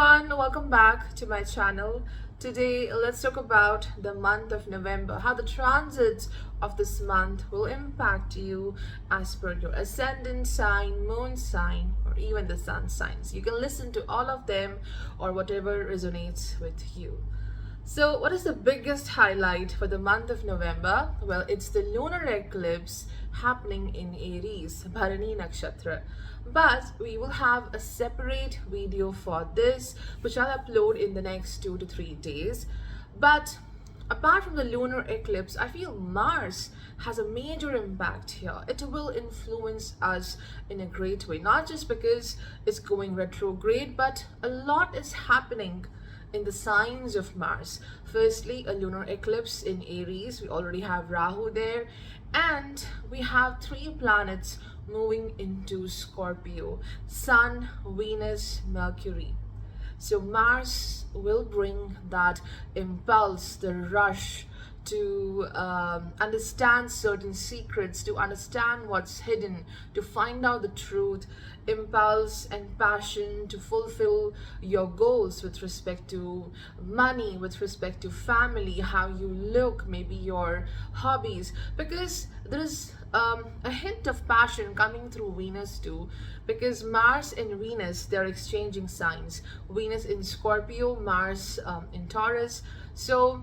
everyone, welcome back to my channel. Today let's talk about the month of November, how the transits of this month will impact you as per your ascendant sign, moon sign, or even the sun signs. You can listen to all of them or whatever resonates with you. So, what is the biggest highlight for the month of November? Well, it's the lunar eclipse happening in Aries, Bharani Nakshatra. But we will have a separate video for this, which I'll upload in the next 2 to 3 days. But apart from the lunar eclipse, I feel Mars has a major impact here. It will influence us in a great way, not just because it's going retrograde, but a lot is happening in the signs of Mars. Firstly, a lunar eclipse in Aries. We already have Rahu there, and we have three planets moving into Scorpio: Sun, Venus, Mercury. So Mars will bring that impulse, the rush to understand certain secrets, to understand what's hidden, to find out the truth, impulse and passion to fulfill your goals with respect to money, with respect to family, how you look, maybe your hobbies, because there is a hint of passion coming through Venus too, because Mars and Venus, they're exchanging signs. Venus in Scorpio, Mars in Taurus. So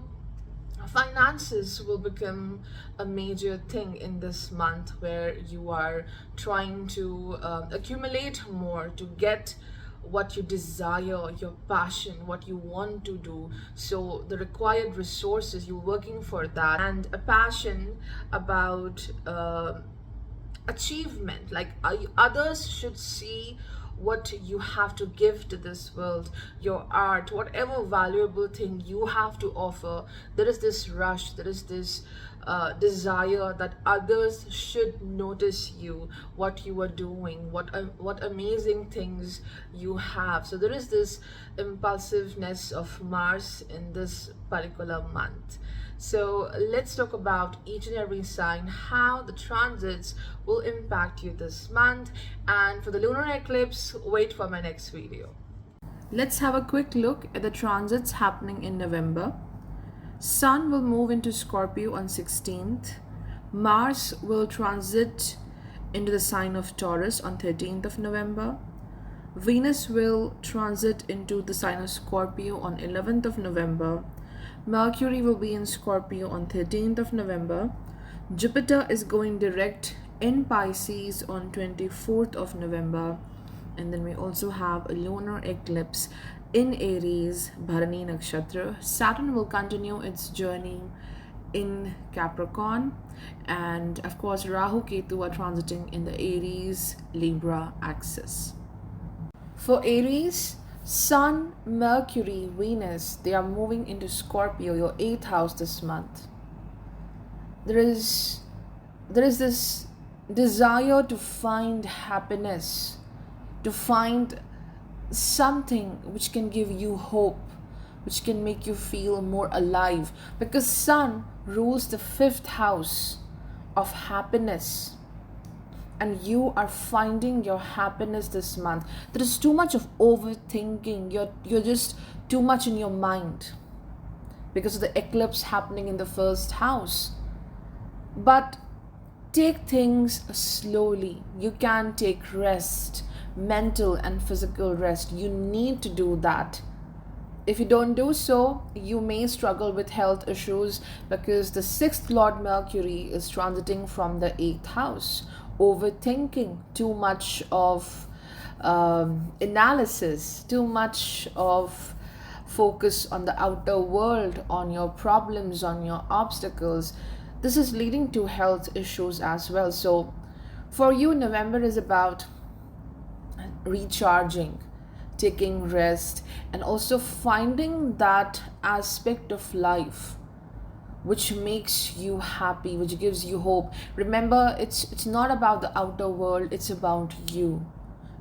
finances will become a major thing in this month, where you are trying to accumulate more to get what you desire, your passion, what you want to do. So the required resources, you're working for that, and a passion about achievement, like others should see what you have to give to this world, your art, whatever valuable thing you have to offer. There is this rush, there is this desire that others should notice you, what you are doing, what amazing things you have. So there is this impulsiveness of Mars in this particular month. So let's talk about each and every sign, how the transits will impact you this month. And for the lunar eclipse, wait for my next video. Let's have a quick look at the transits happening in November. Sun will move into Scorpio on 16th. Mars will transit into the sign of Taurus on 13th of November. Venus will transit into the sign of Scorpio on 11th of November. Mercury will be in Scorpio on 13th of November. Jupiter is going direct in Pisces on 24th of November. And then we also have a lunar eclipse in Aries, Bharani Nakshatra. Saturn will continue its journey in Capricorn. And of course, Rahu Ketu are transiting in the Aries Libra axis. For Aries, Sun, Mercury, Venus, they are moving into Scorpio, your 8th house this month. There is this desire to find happiness, to find something which can give you hope, which can make you feel more alive, because Sun rules the 5th house of happiness. And you are finding your happiness this month. There is too much of overthinking. You're just too much in your mind because of the eclipse happening in the 1st house. But take things slowly. You can take rest, mental and physical rest. You need to do that. If you don't do so, you may struggle with health issues, because the 6th Lord Mercury is transiting from the 8th house. Overthinking, too much of analysis, too much of focus on the outer world, on your problems, on your obstacles. This is leading to health issues as well. So for you, November is about recharging, taking rest, and also finding that aspect of life which makes you happy, which gives you hope. Remember, it's not about the outer world, it's about you,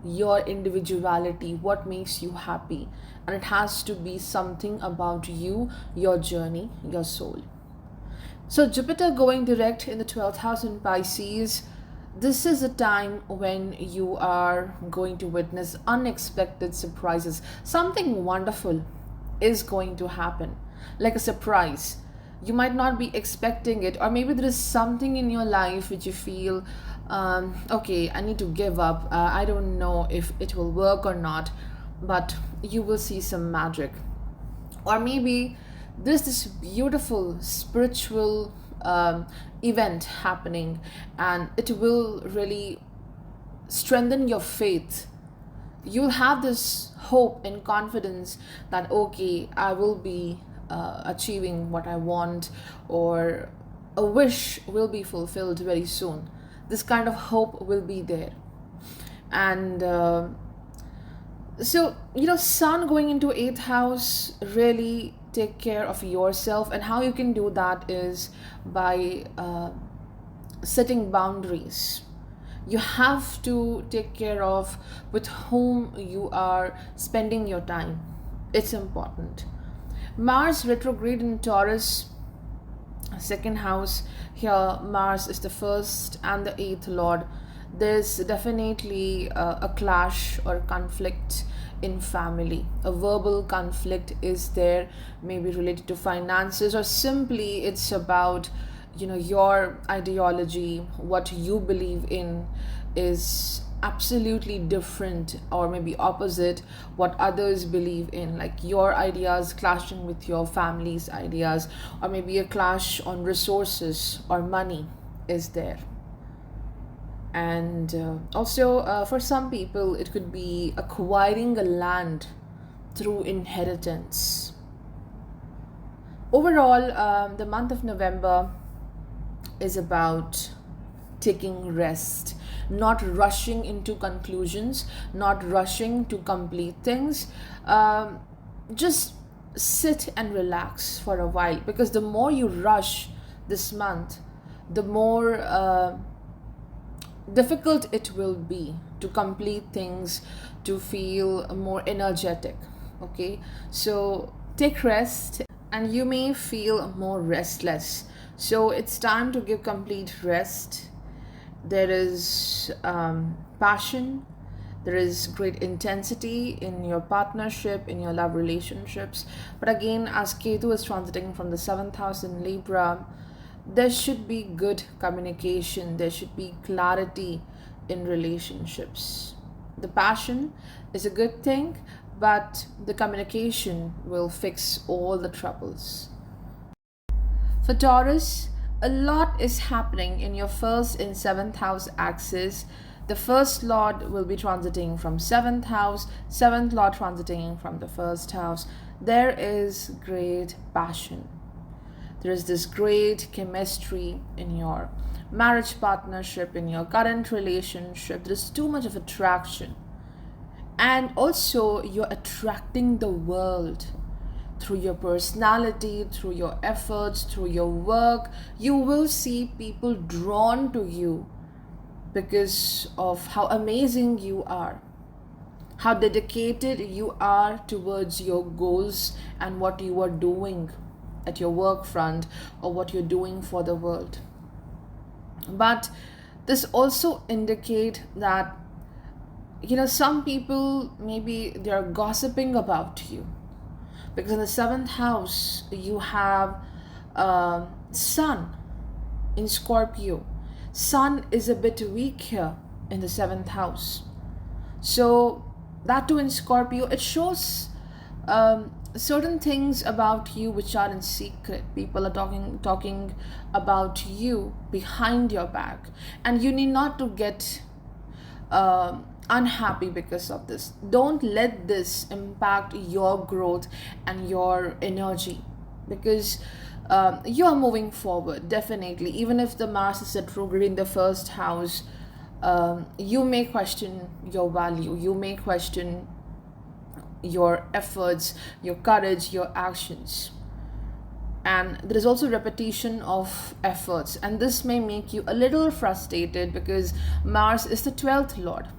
your individuality, what makes you happy. And it has to be something about you, your journey, your soul. So Jupiter going direct in the 12th house in Pisces, This is a time when you are going to witness unexpected surprises. Something wonderful is going to happen, like a surprise. You might not be expecting it, or maybe there is something in your life which you feel, okay, I need to give up. I don't know if it will work or not, but you will see some magic. Or maybe there's this beautiful spiritual event happening, and it will really strengthen your faith. You'll have this hope and confidence that, okay, I will be achieving what I want, or a wish will be fulfilled very soon. This kind of hope will be there. And so, sun going into eighth house, really take care of yourself. And how you can do that is by setting boundaries. You have to take care of with whom you are spending your time. It's important. Mars retrograde in Taurus, second house. Here Mars is the first and the eighth lord. There's definitely a clash or conflict in family. A verbal conflict is there, maybe related to finances, or simply it's about your ideology. What you believe in is absolutely different, or maybe opposite what others believe in, like your ideas clashing with your family's ideas, or maybe a clash on resources or money is there. And also, for some people it could be acquiring a land through inheritance. Overall, the month of November is about taking rest, not rushing into conclusions, not rushing to complete things. Just sit and relax for a while, because the more you rush this month, the more difficult it will be to complete things, to feel more energetic. Okay, so take rest, and you may feel more restless. So it's time to give complete rest. There is passion, there is great intensity in your partnership, in your love relationships. But again, as Ketu is transiting from the seventh house in Libra, there should be good communication, there should be clarity in relationships. The passion is a good thing, but the communication will fix all the troubles. For Taurus, a lot is happening in your first and seventh house axis. The first lord will be transiting from seventh house, seventh lord transiting from the first house. There is great passion. There is this great chemistry in your marriage partnership, in your current relationship. There is too much of attraction. And also, you're attracting the world through your personality, through your efforts, through your work. You will see people drawn to you because of how amazing you are, how dedicated you are towards your goals and what you are doing at your work front, or what you're doing for the world. But this also indicate that some people, maybe they're gossiping about you, because in the seventh house you have sun in Scorpio. Sun is a bit weak here in the seventh house, so that too in Scorpio, it shows certain things about you which are in secret. People are talking about you behind your back, and you need not to get unhappy because of this. Don't let this impact your growth and your energy, because you are moving forward definitely. Even if the Mars is retrograde in the first house, you may question your value, you may question your efforts, your courage, your actions. And there is also repetition of efforts, and this may make you a little frustrated because Mars is the 12th lord.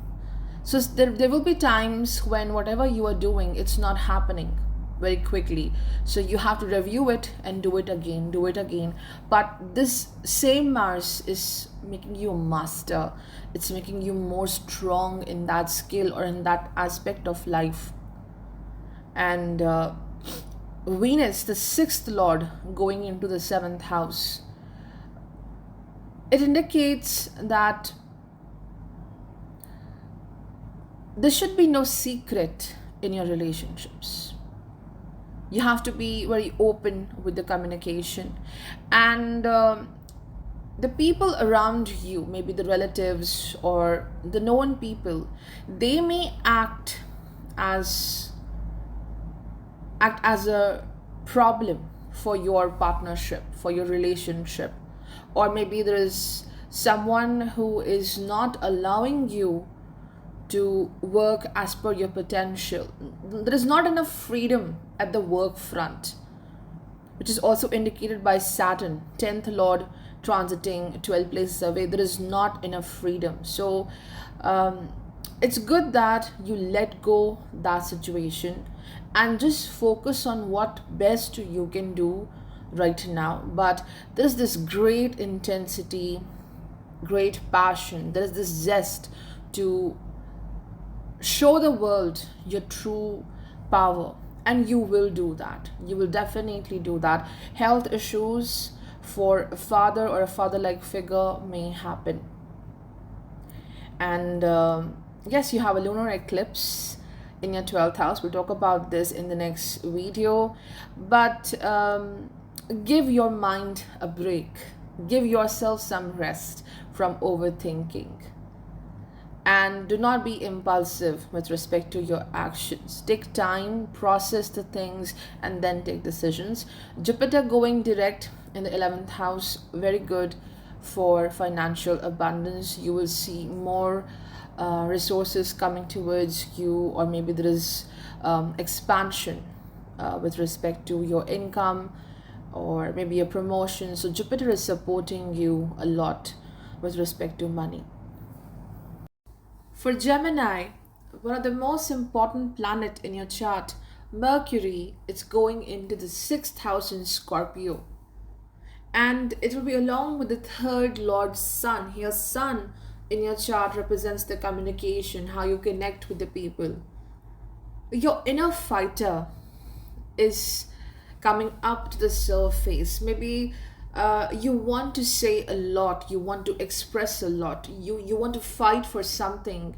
So there will be times when whatever you are doing, it's not happening. very quickly. So you have to review it and do it again, do it again. But this same Mars is making you a master. It's making you more strong in that skill or in that aspect of life. And Venus, the sixth lord, going into the seventh house, it indicates that there should be no secret in your relationships. You have to be very open with the communication. And the people around you, maybe the relatives or the known people, they may as act as a problem for your partnership, for your relationship. Or maybe there is someone who is not allowing you to work as per your potential. There is not enough freedom at the work front, which is also indicated by Saturn, 10th Lord transiting 12 places away. There is not enough freedom. So it's good that you let go that situation and just focus on what best you can do right now. But there's this great intensity, great passion, there's this zest to show the world your true power, and you will do that. You will definitely do that. Health issues for a father or a father-like figure may happen. And yes, you have a lunar eclipse in your 12th house. We'll talk about this in the next video. But give your mind a break. Give yourself some rest from overthinking. And do not be impulsive with respect to your actions. Take time, process the things, and then take decisions. Jupiter going direct in the 11th house, very good for financial abundance. You will see more resources coming towards you, or maybe there is expansion with respect to your income, or maybe a promotion. So Jupiter is supporting you a lot with respect to money. For Gemini, one of the most important planet in your chart, Mercury, it's going into the 6th house in Scorpio. And it will be along with the third lord Sun. Here, Sun in your chart represents the communication, how you connect with the people. Your inner fighter is coming up to the surface. Maybe you want to say a lot, you want to express a lot, you want to fight for something,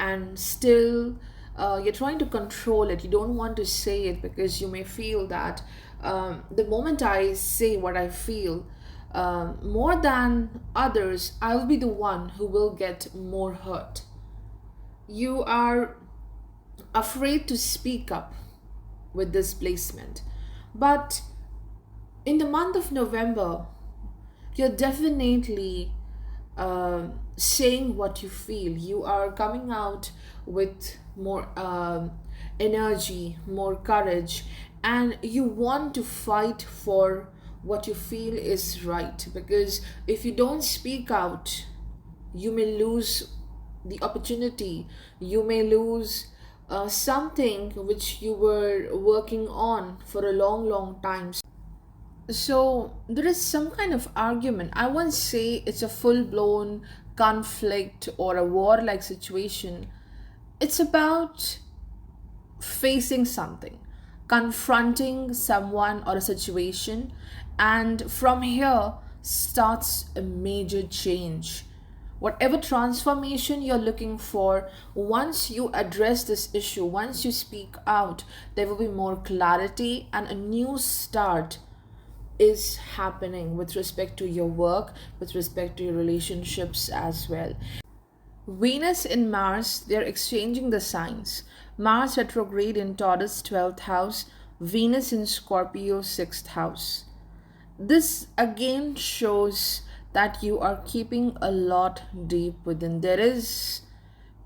and still you're trying to control it. You don't want to say it because you may feel that the moment I say what I feel, more than others, I'll be the one who will get more hurt. You are afraid to speak up with this placement. But in the month of November, you're definitely saying what you feel. You are coming out with more energy, more courage, and you want to fight for what you feel is right. Because if you don't speak out, you may lose the opportunity, you may lose something which you were working on for a long time. So there is some kind of argument. I won't say it's a full-blown conflict or a war-like situation. It's about facing something, confronting someone or a situation, and from here starts a major change. Whatever transformation you're looking for, once you address this issue, once you speak out, there will be more clarity and a new start is happening with respect to your work, with respect to your relationships as well. Venus and Mars, they're exchanging the signs. Mars retrograde in Taurus 12th house, Venus in Scorpio 6th house. This again shows that you are keeping a lot deep within. There is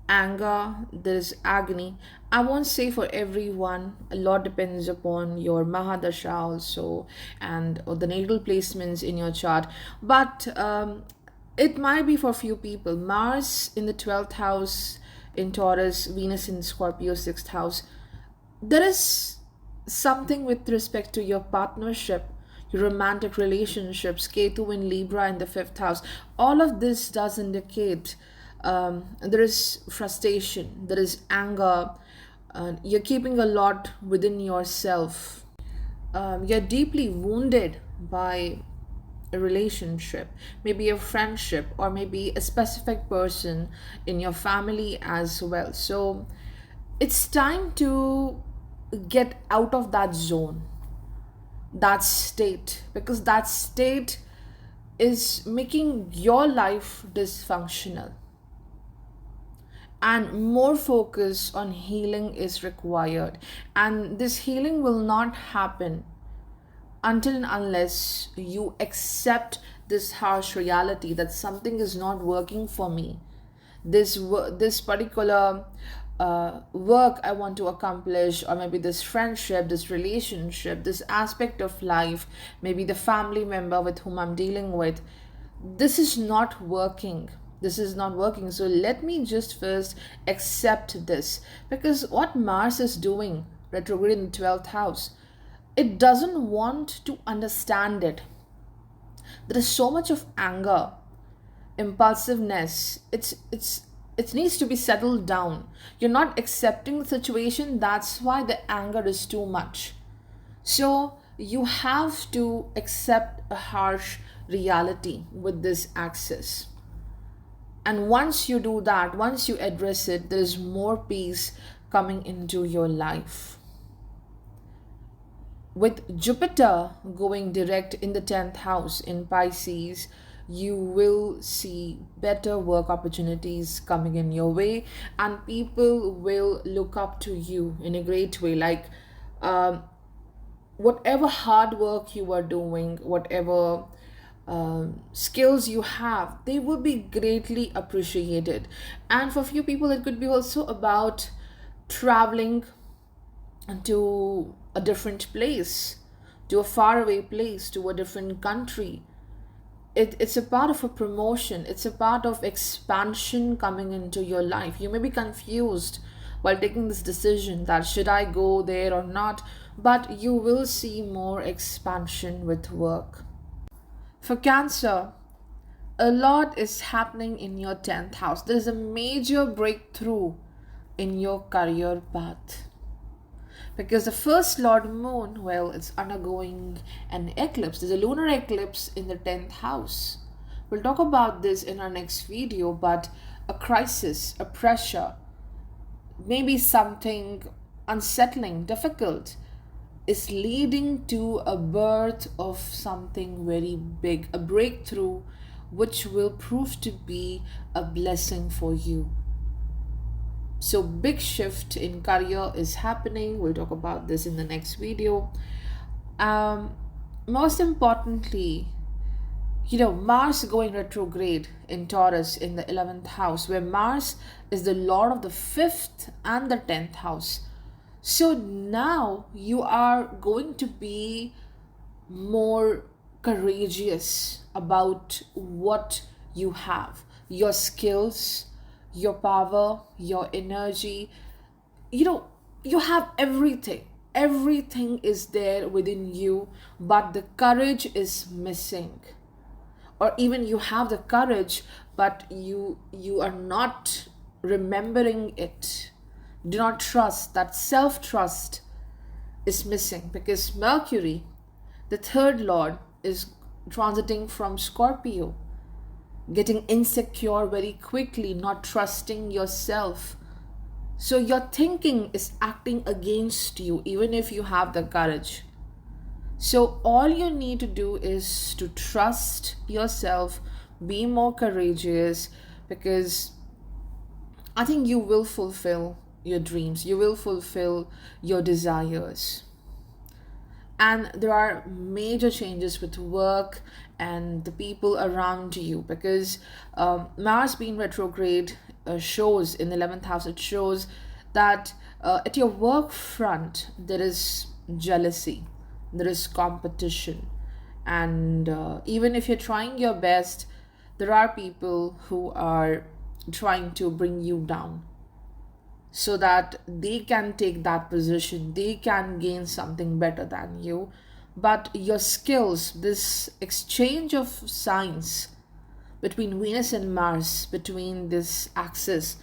anger, there is agony. I won't say for everyone, a lot depends upon your Mahadasha also, and or the natal placements in your chart. But it might be for few people. Mars in the 12th house in Taurus, Venus in Scorpio 6th house. There is something with respect to your partnership, your romantic relationships, Ketu in Libra in the fifth house. All of this does indicate there is frustration, there is anger, you're keeping a lot within yourself. You're deeply wounded by a relationship, maybe a friendship, or maybe a specific person in your family as well. So it's time to get out of that zone, that state, because that state is making your life dysfunctional, and more focus on healing is required. And this healing will not happen until and unless you accept this harsh reality that something is not working for me. This particular work I want to accomplish, or maybe this friendship, this relationship, this aspect of life, maybe the family member with whom I'm dealing with, this is not working. This is not working. So let me just first accept this, because what Mars is doing retrograde in the 12th house, it doesn't want to understand it. There is so much of anger, impulsiveness. It needs to be settled down. You're not accepting the situation, that's why the anger is too much. So you have to accept a harsh reality with this axis. And once you do that, once you address it, there is more peace coming into your life. With Jupiter going direct in the 10th house in Pisces, you will see better work opportunities coming in your way, and people will look up to you in a great way. Like, whatever hard work you are doing, whatever skills you have, they will be greatly appreciated. And for few people, it could be also about traveling to a different place, to a faraway place, to a different country. It's a part of a promotion, it's a part of expansion coming into your life. You may be confused while taking this decision that should I go there or not, but you will see more expansion with work. For Cancer, a lot is happening in your 10th house. There is a major breakthrough in your career path, because the first Lord Moon, well, it's undergoing an eclipse. There's a lunar eclipse in the 10th house. We'll talk about this in our next video, but a crisis, a pressure, maybe something unsettling, difficult, is leading to a birth of something very big, a breakthrough which will prove to be a blessing for you. So big shift in career is happening. We'll talk about this in the next video. Most importantly, Mars going retrograde in Taurus in the 11th house, where Mars is the lord of the 5th and the 10th house. So now you are going to be more courageous about what you have, your skills, your power, your energy. You have everything. Everything is there within you, but the courage is missing. Or even you have the courage, but you are not remembering it. Do not trust. That self-trust is missing, because Mercury, the third lord, is transiting from Scorpio, getting insecure very quickly, not trusting yourself. So your thinking is acting against you, even if you have the courage. So all you need to do is to trust yourself, be more courageous, because I think you will fulfill your dreams, you will fulfill your desires. And there are major changes with work and the people around you, because Mars being retrograde shows in the 11th house, it shows that at your work front there is jealousy, there is competition, and even if you're trying your best, there are people who are trying to bring you down. so that they can take that position, they can gain something better than you. But your skills, this exchange of signs between Venus and Mars, between this axis,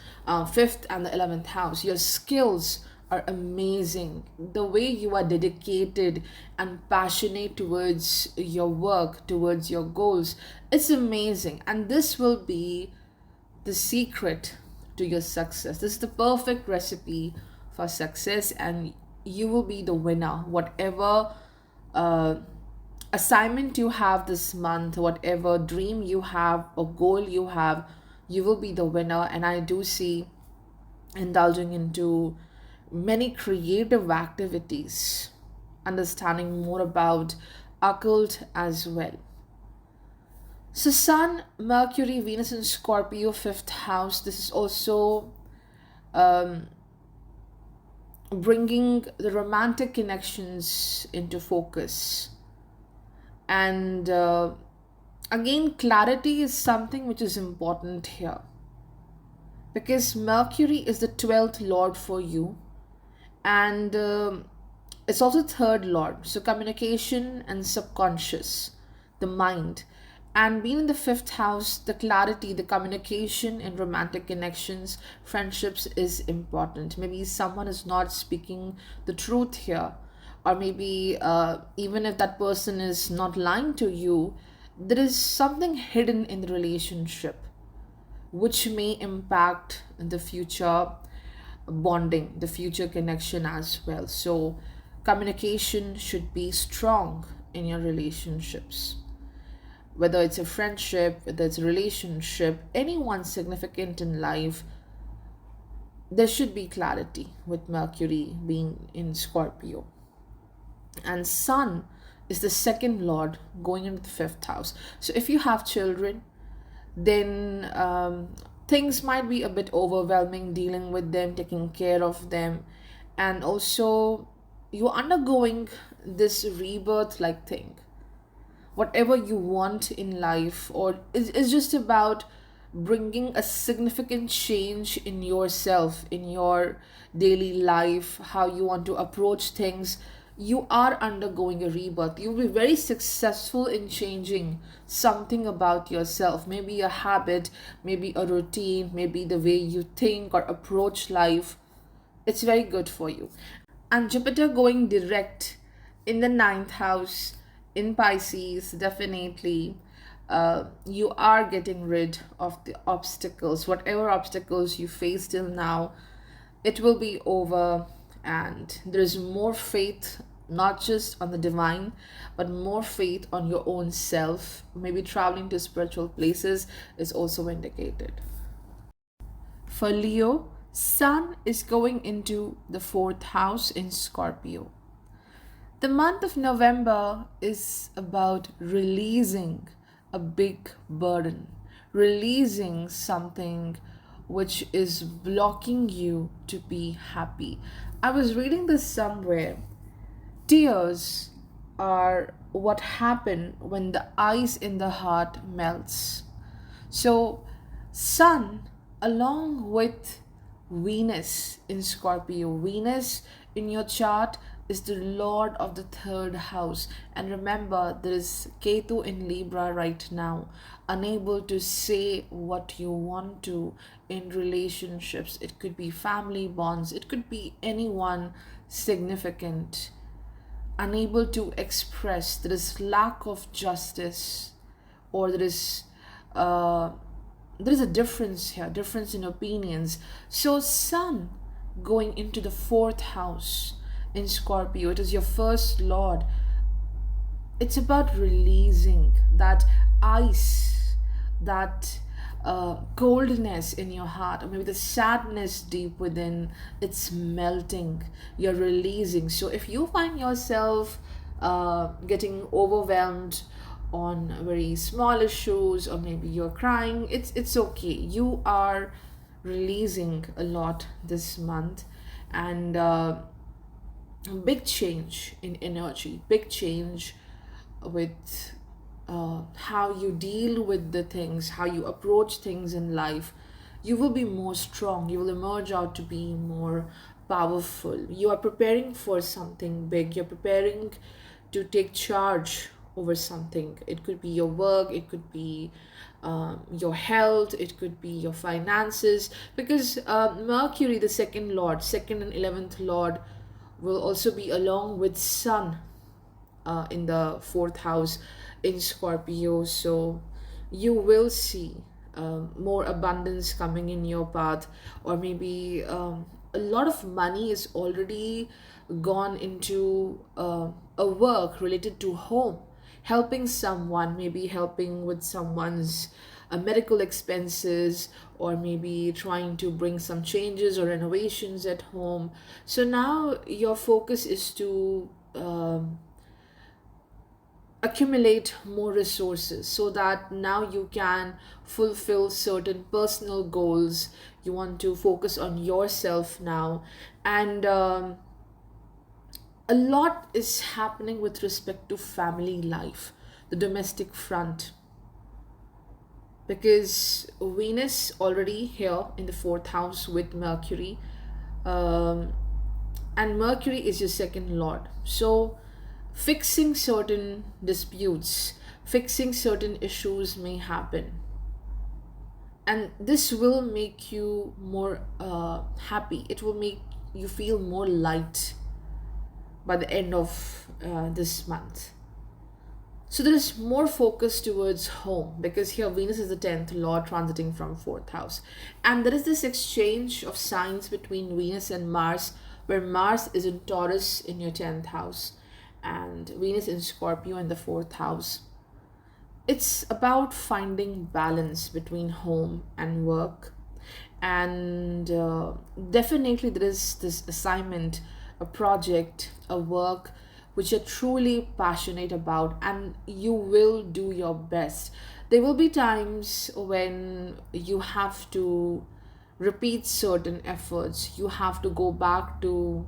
fifth and the 11th house, your skills are amazing. The way you are dedicated and passionate towards your work, towards your goals, it's amazing. And this will be the secret to your success. This is the perfect recipe for success, and you will be the winner. Whatever uh, assignment you have this month, whatever dream you have or goal you have, you will be the winner. And I do see indulging into many creative activities, understanding more about occult as well. So, Sun, Mercury, Venus in Scorpio, fifth house. This is also um, bringing the romantic connections into focus. And again, clarity is something which is important here, because Mercury is the 12th lord for you, and it's also third lord, so communication and subconscious, the mind. And being in the fifth house, the clarity, the communication in romantic connections, friendships is important. Maybe someone is not speaking the truth here, or maybe even if that person is not lying to you, there is something hidden in the relationship which may impact the future bonding, the future connection as well. So, communication should be strong in your relationships. Whether it's a friendship, whether it's a relationship, anyone significant in life, there should be clarity with Mercury being in Scorpio. And Sun is the second lord going into the fifth house. So, if you have children, then things might be a bit overwhelming dealing with them, taking care of them, and also you're undergoing this rebirth like thing. Whatever you want in life, or it's just about bringing a significant change in yourself, in your daily life, how you want to approach things. You are undergoing a rebirth. You'll be very successful in changing something about yourself, maybe a habit, maybe a routine, maybe the way you think or approach life. It's very good for you. And Jupiter going direct in the ninth house in Pisces, definitely you are getting rid of the obstacles. Whatever obstacles you face till now, it will be over, and there is more faith, not just on the divine, but more faith on your own self. Maybe traveling to spiritual places is also indicated. For Leo, Sun is going into the fourth house in Scorpio. The month of November is about releasing a big burden, releasing something which is blocking you to be happy. I was reading this somewhere. Tears are what happen when the ice in the heart melts. So, Sun, along with Venus in Scorpio, Venus in your chart is the Lord of the third house. And remember, there is Ketu in Libra right now, unable to say what you want to in relationships. It could be family bonds, it could be anyone significant, unable to express. There is lack of justice, or uh, there is a difference here, difference in opinions. So, Sun going into the fourth house in Scorpio, it is your first lord. It's about releasing that ice, that coldness in your heart, or maybe the sadness deep within. It's melting, you're releasing. So if you find yourself getting overwhelmed on very small issues, or maybe you're crying, it's okay. You are releasing a lot this month. And big change in energy, big change with how you deal with the things, how you approach things in life. you will be more strong. You will emerge out to be more powerful. You are preparing for something big. You're preparing to take charge over something. It could be your work, it could be your health, it could be your finances. Because Mercury, the second lord, second and 11th lord, will also be along with Sun in the fourth house in Scorpio. So you will see more abundance coming in your path, or maybe a lot of money is already gone into a work related to home, helping someone, maybe helping with someone's medical expenses, or maybe trying to bring some changes or renovations at home. So now your focus is to accumulate more resources so that now you can fulfill certain personal goals. You want to focus on yourself now. And a lot is happening with respect to family life, the domestic front, because Venus already here in the fourth house with Mercury, um, and Mercury is your second lord. So fixing certain disputes, fixing certain issues may happen, and this will make you more happy. It will make you feel more light by the end of this month. So there is more focus towards home, because here Venus is the 10th lord transiting from 4th house. And there is this exchange of signs between Venus and Mars, where Mars is in Taurus in your 10th house and Venus in Scorpio in the 4th house. It's about finding balance between home and work. And definitely there is this assignment, a project, a work which you're truly passionate about, and you will do your best. There will be times when you have to repeat certain efforts, you have to go back to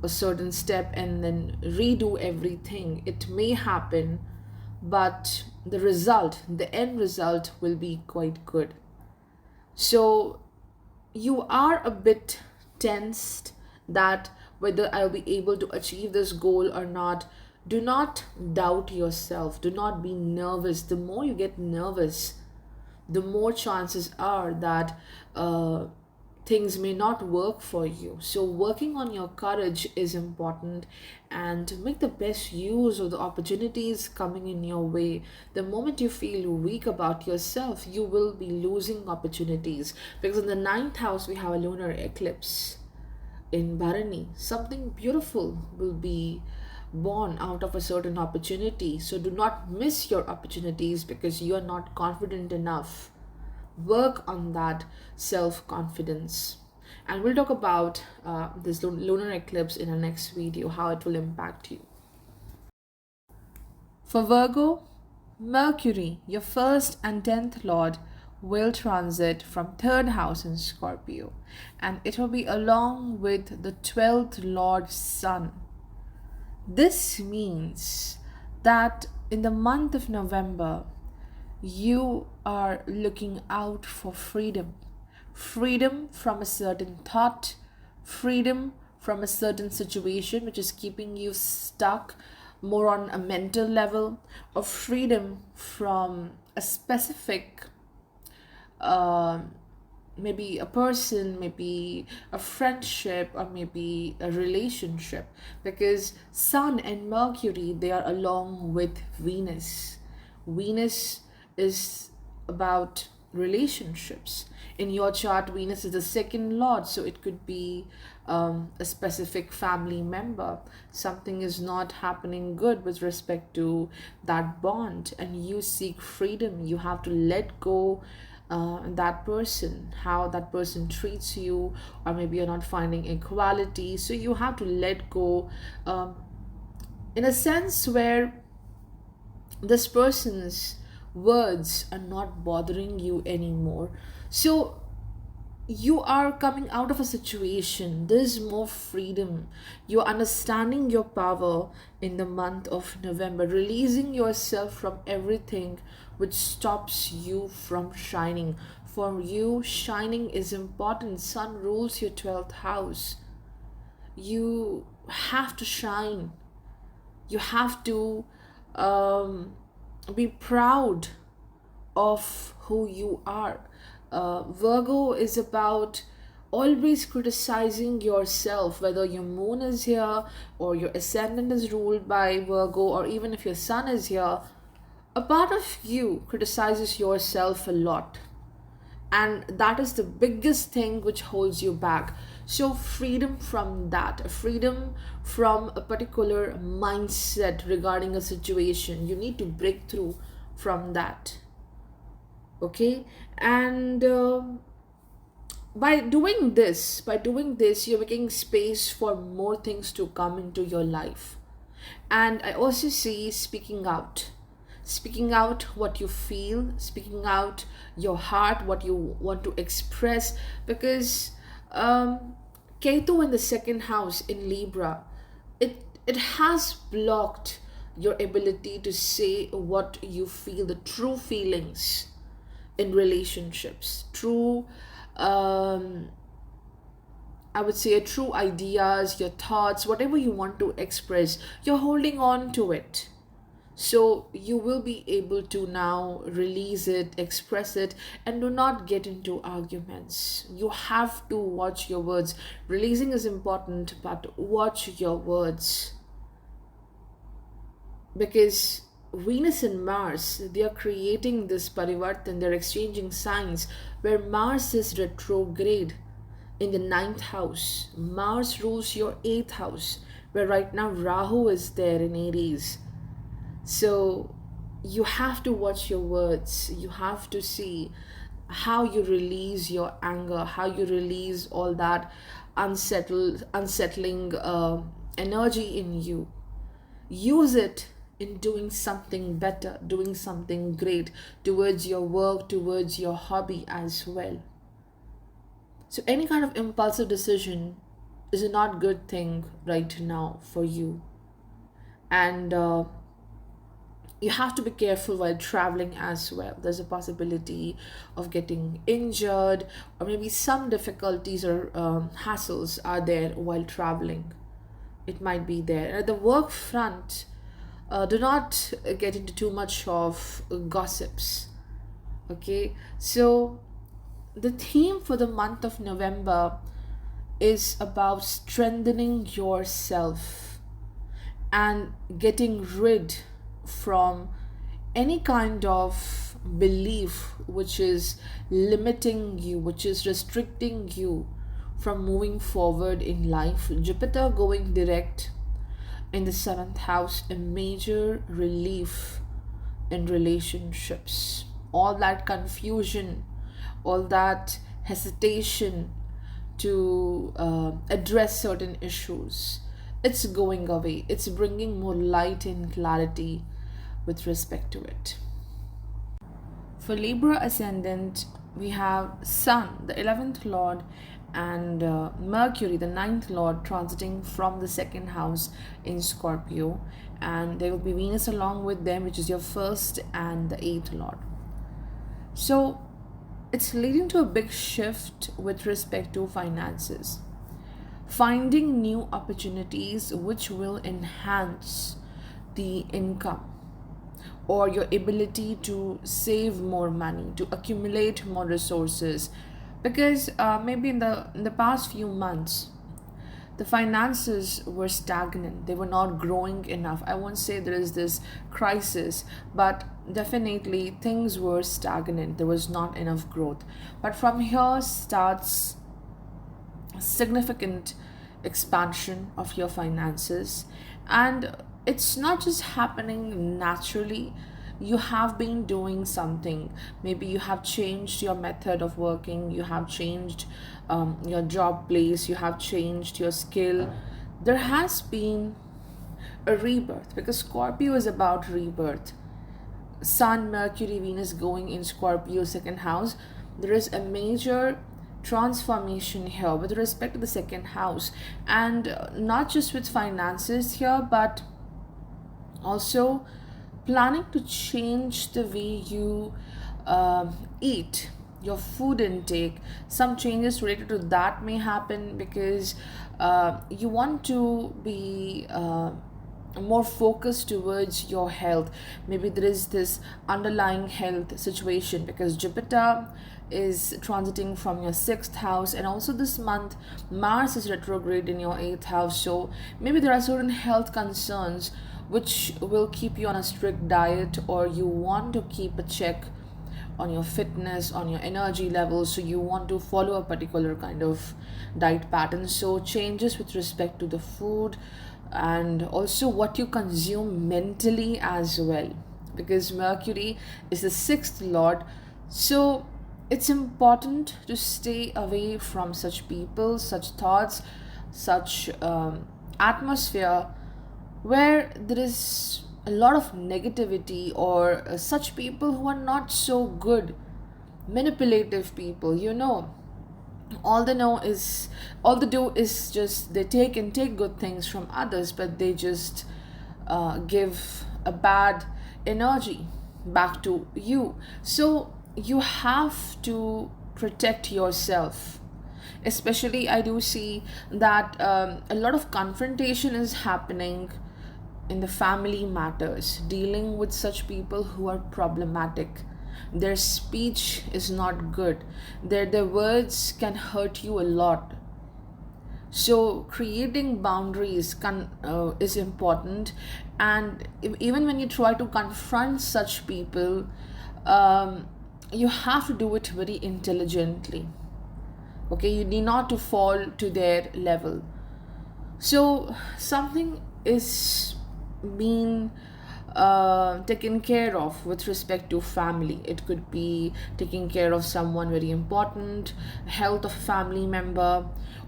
a certain step and then redo everything. It may happen, but the result, the end result, will be quite good. So you are a bit tensed that whether I'll be able to achieve this goal or not. Do not doubt yourself. Do not be nervous. The more you get nervous, the more chances are that things may not work for you. So, working on your courage is important, and make the best use of the opportunities coming in your way. The moment you feel weak about yourself, you will be losing opportunities, because in the ninth house we have a lunar eclipse in Bharani. Something beautiful will be born out of a certain opportunity. So do not miss your opportunities because you are not confident enough. Work on that self confidence. And we'll talk about this lunar eclipse in our next video, how it will impact you. For Virgo, Mercury, your first and 10th lord, will transit from third house in Scorpio, and it will be along with the 12th lord Sun. This means that in the month of November, you are looking out for freedom. Freedom from a certain thought, freedom from a certain situation which is keeping you stuck more on a mental level, or freedom from a specific maybe a person, maybe a friendship, or maybe a relationship, because Sun and Mercury, they are along with Venus. Venus is about relationships. In your chart, Venus is the second lord, so it could be a specific family member. Something is not happening good with respect to that bond, and you seek freedom. You have to let go that person, how that person treats you, or maybe you're not finding equality. So you have to let go in a sense where this person's words are not bothering you anymore. So you are coming out of a situation, there's more freedom. You're understanding your power in the month of November, releasing yourself from everything which stops you from shining, For you, shining is important. Sun rules your 12th house. You have to shine. You have to be proud of who you are. Virgo is about always criticizing yourself, whether your moon is here or your ascendant is ruled by Virgo, or even if your sun is here. A part of you criticizes yourself a lot, and that is the biggest thing which holds you back. So freedom from that, freedom from a particular mindset regarding a situation, you need to break through from that. Okay. And by doing this you're making space for more things to come into your life. And I also see speaking out what you feel, speaking out your heart, what you want to express. Because Ketu in the second house in Libra, it has blocked your ability to say what you feel, the true feelings in relationships, true I would say true ideas, your thoughts, whatever you want to express, you're holding on to it. So you will be able to now release it, express it, and do not get into arguments. You have to watch your words. Releasing is important, but watch your words. Because Venus and Mars, they are creating this parivartan, they're exchanging signs where Mars is retrograde in the ninth house. Mars rules your eighth house, where right now Rahu is there in Aries. So you have to watch your words. You have to see how you release your anger, how you release all that unsettling energy in you. Use it in doing something better, doing something great towards your work, towards your hobby as well. So any kind of impulsive decision is a not good thing right now for you. And you have to be careful while traveling as well. There's a possibility of getting injured, or maybe some difficulties or hassles are there while traveling. It might be there. And at the work front, do not get into too much of gossips. Okay, so the theme for the month of November is about strengthening yourself and getting rid from any kind of belief which is limiting you, which is restricting you from moving forward in life. Jupiter going direct in the seventh house, a major relief in relationships. All that confusion, all that hesitation to address certain issues, it's going away. It's bringing more light and clarity with respect to it. For Libra ascendant, we have Sun, the 11th Lord, and Mercury, the ninth Lord, transiting from the second house in Scorpio. And there will be Venus along with them, which is your first and the 8th Lord. So it's leading to a big shift with respect to finances. Finding new opportunities which will enhance the income or your ability to save more money, to accumulate more resources. Because maybe in the past few months, the finances were stagnant. They were not growing enough. I won't say there is this crisis, but definitely things were stagnant. There was not enough growth. But from here starts significant expansion of your finances, and it's not just happening naturally. You have been doing something. Maybe you have changed your method of working, you have changed your job place, you have changed your skill. There has been a rebirth, because Scorpio is about rebirth. Sun, Mercury, Venus going in Scorpio second house, there is a major transformation here with respect to the second house. And not just with finances here, but also planning to change the way you eat, your food intake, some changes related to that may happen because you want to be more focused towards your health. Maybe there is this underlying health situation because Jupiter is transiting from your sixth house, and also this month Mars is retrograde in your eighth house. So maybe there are certain health concerns which will keep you on a strict diet, or you want to keep a check on your fitness, on your energy levels, so you want to follow a particular kind of diet pattern. So changes with respect to the food and also what you consume mentally as well, because Mercury is the sixth lord. So it's important to stay away from such people, such thoughts, such atmosphere where there is a lot of negativity, or such people who are not so good, manipulative people, all they know is all they do is just they take and take good things from others, but they just give a bad energy back to you. So you have to protect yourself. Especially I do see that a lot of confrontation is happening in the family matters, dealing with such people who are problematic. Their speech is not good. Their words can hurt you a lot. So creating boundaries is important, and even when you try to confront such people, um, you have to do it very intelligently. Okay, you need not to fall to their level. So something is being taken care of with respect to family. It could be taking care of someone very important, health of a family member,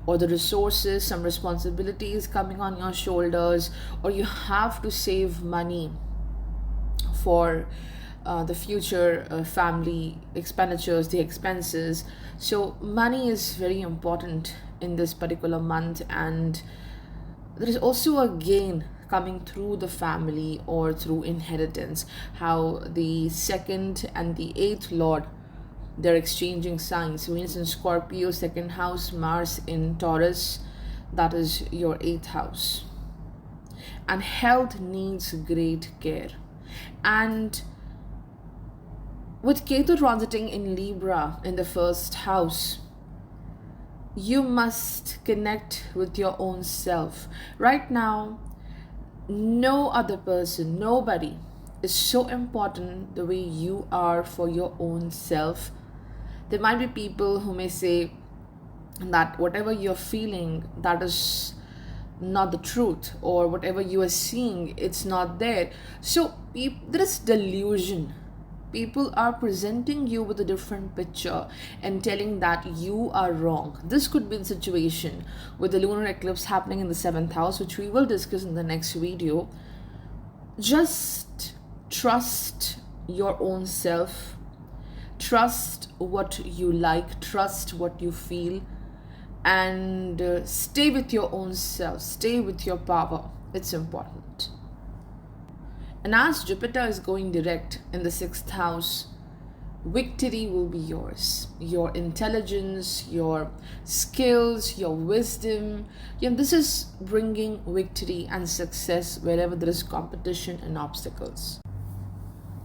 or the resources, some responsibilities coming on your shoulders, or you have to save money for the future family expenditures, the expenses. So money is very important in this particular month, and there is also a gain coming through the family or through inheritance. How the second and the eighth lord, they're exchanging signs. Venus in Scorpio, second house, Mars in Taurus, that is your eighth house. And health needs great care. And with Ketu transiting in Libra in the first house, you must connect with your own self. Right now, no other person, nobody is so important the way you are for your own self. There might be people who may say that whatever you're feeling, that is not the truth, or whatever you are seeing, it's not there. So there is delusion. People are presenting you with a different picture and telling that you are wrong. This could be the situation with the lunar eclipse happening in the seventh house, which we will discuss in the next video. Just trust your own self, trust what you like, trust what you feel, and stay with your own self, stay with your power. It's important. And as Jupiter is going direct in the sixth house, victory will be yours. Your intelligence, your skills, your wisdom. This is bringing victory and success wherever there is competition and obstacles.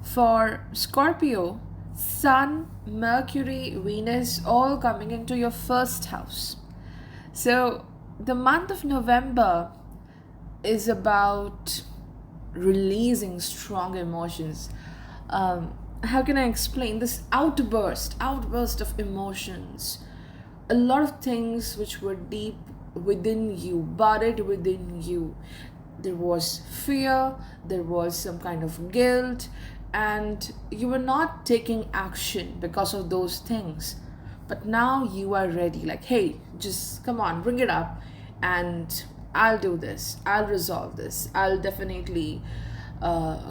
For Scorpio, Sun, Mercury, Venus, all coming into your first house. So the month of November is about releasing strong emotions. How can I explain this outburst of emotions? A lot of things which were deep within you, buried within you. There was fear, there was some kind of guilt, and you were not taking action because of those things. But now you are ready, like, hey, just come on, bring it up, and I'll do this, I'll resolve this, I'll definitely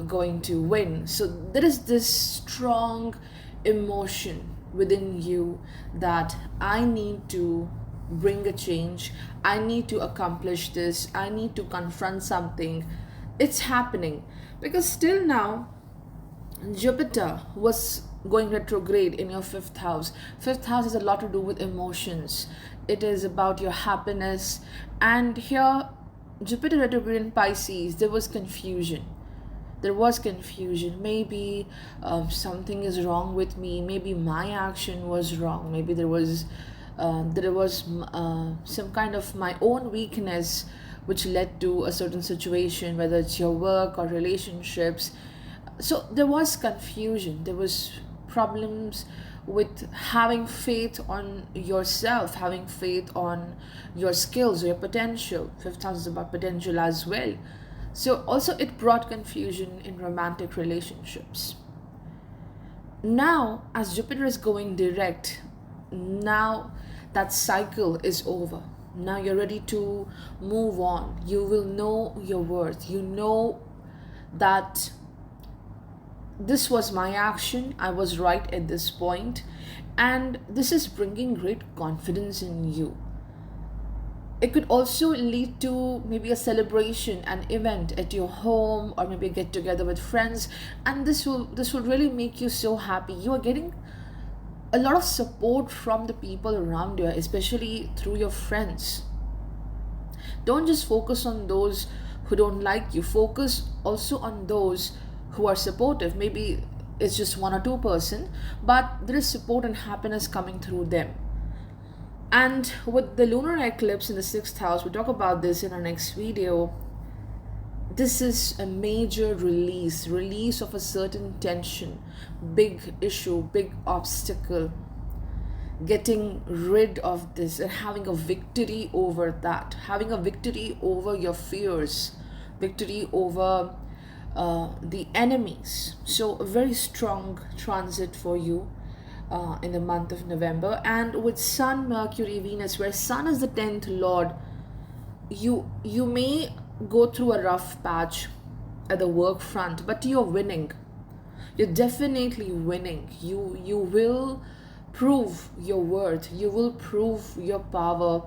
going to win. So there is this strong emotion within you that I need to bring a change, I need to accomplish this, I need to confront something. It's happening because still now Jupiter was going retrograde in your fifth house. Fifth house has a lot to do with emotions. It is about your happiness. And here, Jupiter retrograde in Pisces, there was confusion. There was confusion. Maybe something is wrong with me. Maybe my action was wrong. Maybe there was some kind of my own weakness which led to a certain situation, whether it's your work or relationships. So there was confusion. There was problems with having faith on yourself, having faith on your skills, your potential. Fifth house is about potential as well. So also it brought confusion in romantic relationships. Now, as Jupiter is going direct, now that cycle is over. Now you're ready to move on. You will know your worth. You know that this was my action, I was right at this point, and this is bringing great confidence in you. It could also lead to maybe a celebration, an event at your home, or maybe a get together with friends, and this will really make you so happy. You are getting a lot of support from the people around you, especially through your friends. Don't just focus on those who don't like you. Focus also on those who are supportive. Maybe it's just one or two person, but there is support and happiness coming through them. And with the lunar eclipse in the sixth house, we'll talk about this in our next video. This is a major release of a certain tension, big issue, big obstacle. Getting rid of this and having a victory over that, having a victory over your fears, victory over the enemies. So a very strong transit for you in the month of November. And with Sun, Mercury, Venus, where Sun is the 10th Lord, you may go through a rough patch at the work front, but you're winning. You're definitely winning. You will prove your worth. You will prove your power,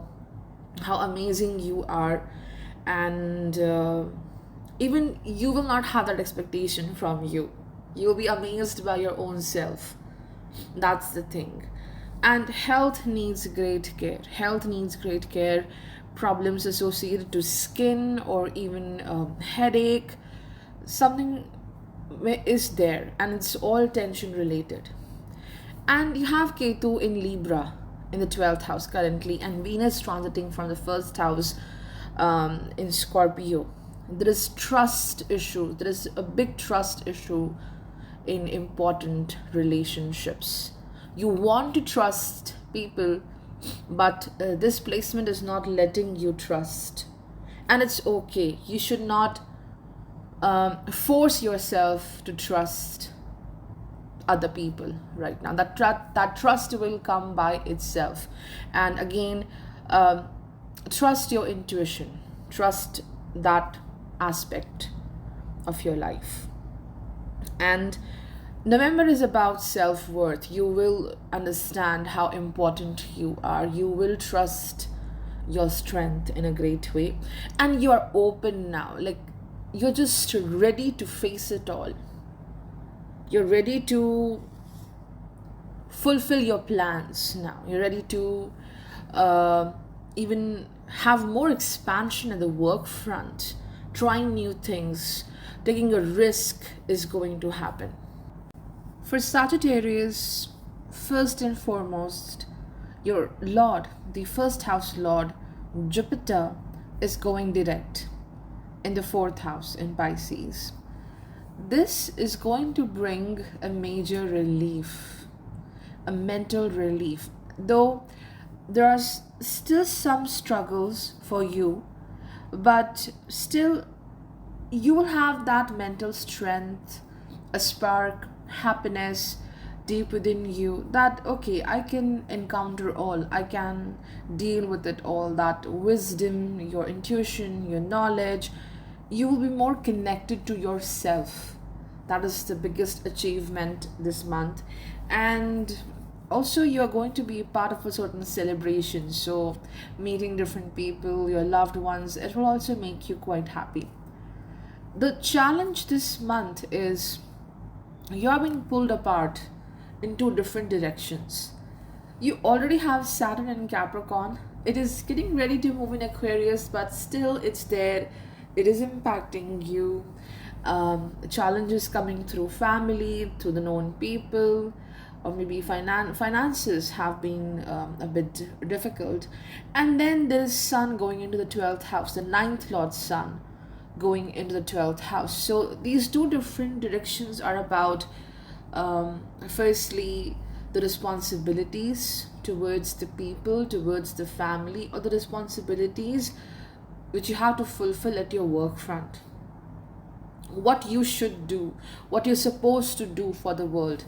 how amazing you are, and even you will not have that expectation from you. You'll be amazed by your own self. That's the thing. And health needs great care. Health needs great care. Problems associated to skin or even headache, something is there, and it's all tension related. And you have Ketu in Libra in the 12th house currently, and Venus transiting from the first house in Scorpio. There is trust issue. There is a big trust issue in important relationships. You want to trust people, but this placement is not letting you trust. And it's okay. You should not force yourself to trust other people right now. That trust will come by itself. And again, trust your intuition. Trust that aspect of your life. And November is about self-worth. You will understand how important you are. You will trust your strength in a great way. And you are open now. Like, you're just ready to face it all. You're ready to fulfill your plans now. You're ready to even have more expansion at the work front. Trying new things, taking a risk is going to happen. For Sagittarius, first and foremost, your Lord, the first house Lord, Jupiter, is going direct in the fourth house in Pisces. This is going to bring a major relief, a mental relief. Though there are still some struggles for you, but still you will have that mental strength, a spark, happiness deep within you, that okay, I can encounter all, I can deal with it all. That wisdom, your intuition, your knowledge, you will be more connected to yourself. That is the biggest achievement this month. And also you are going to be part of a certain celebration, so meeting different people, your loved ones, it will also make you quite happy. The challenge this month is you're being pulled apart in two different directions. You already have Saturn in Capricorn. It is getting ready to move in Aquarius, but still it's there. It is impacting you. Challenges coming through family, through the known people, or maybe finances have been a bit difficult. And then there's Sun going into the 12th house, the ninth Lord Sun going into the 12th house. So these two different directions are about, firstly, the responsibilities towards the people, towards the family, or the responsibilities which you have to fulfill at your work front. What you should do, what you're supposed to do for the world.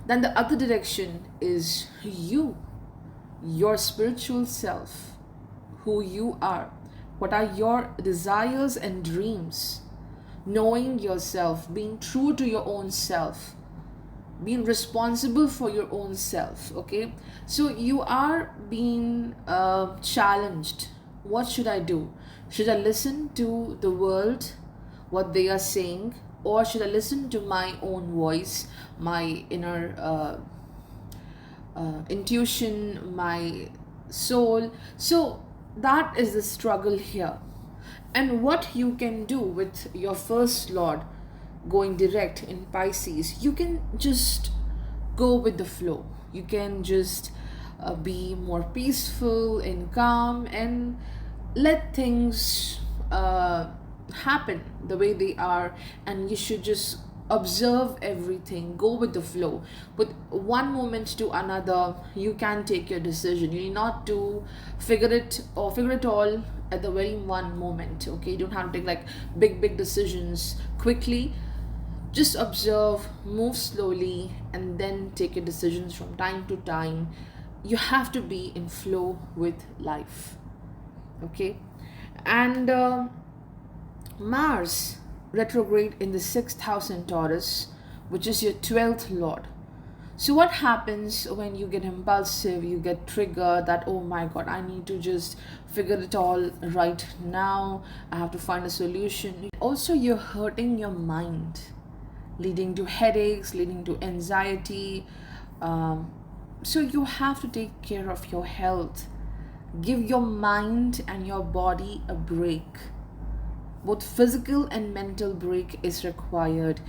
Then the other direction is you, your spiritual self, who you are. What are your desires and dreams? Knowing yourself, being true to your own self, being responsible for your own self. Okay, so you are being challenged. What should I do? Should I listen to the world, what they are saying, or should I listen to my own voice, my inner intuition, my soul? So that is the struggle here. And what you can do with your first Lord going direct in Pisces, you can just go with the flow. You can just be more peaceful and calm and let things happen the way they are, and you should just observe everything, go with the flow. With one moment to another, you can take your decision. You need not to figure it all at the very one moment. Okay, you don't have to take like big decisions quickly. Just observe, move slowly, and then take your decisions from time to time. You have to be in flow with life. Okay, and Mars retrograde in the 6th house in Taurus, which is your 12th Lord. So what happens when you get impulsive, you get triggered that, oh my god, I need to just figure it all right now, I have to find a solution. Also, you're hurting your mind, leading to headaches, leading to anxiety. So you have to take care of your health. Give your mind and your body a break. Both physical and mental break is required.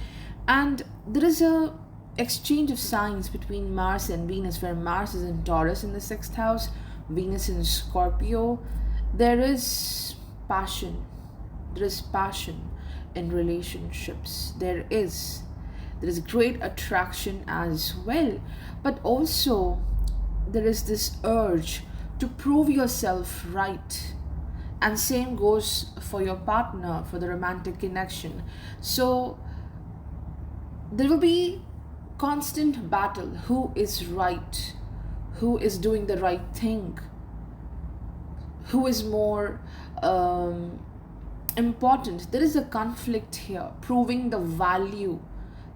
And there is a exchange of signs between Mars and Venus, where Mars is in Taurus in the 6th house, Venus in Scorpio. There is passion. There is passion in relationships. There is great attraction as well. But also there is this urge to prove yourself right, and same goes for your partner, for the romantic connection. So there will be constant battle. Who is right? Who is doing the right thing? Who is more important? There is a conflict here, proving the value